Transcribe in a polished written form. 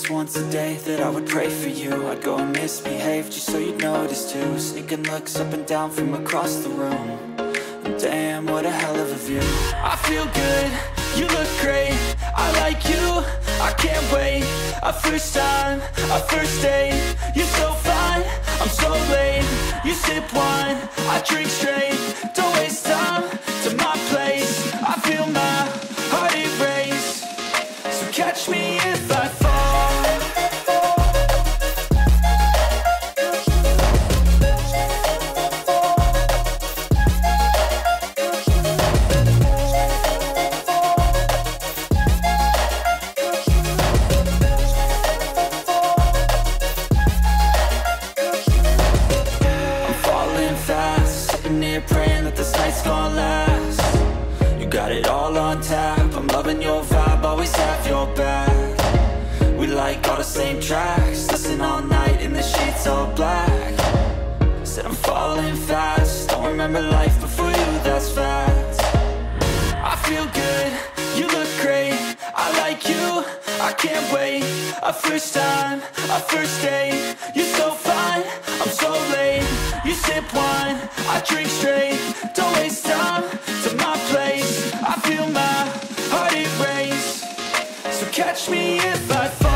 just once a day that I would pray for you. I'd go and misbehave just so you'd notice too. Sneaking looks up and down from across the room. And damn, what a hell of a view. I feel good, you look great, I like you, I can't wait. A first time, a first date, you're so fine, I'm so late. You sip wine, I drink straight, don't waste time to my place. I feel my heart erase, so catch me if I fall. Praying that this night's gonna last. You got it all on tap, I'm loving your vibe, always have your back. We like all the same tracks, listen all night in the sheets all black. Said I'm falling fast, don't remember life before you, that's fact. I feel good, you look great, I like you, I can't wait. A first time, a first date, you're so fine, I'm so late. You sip wine, I drink straight, don't waste time to my place. I feel my heart erase, so catch me if I fall.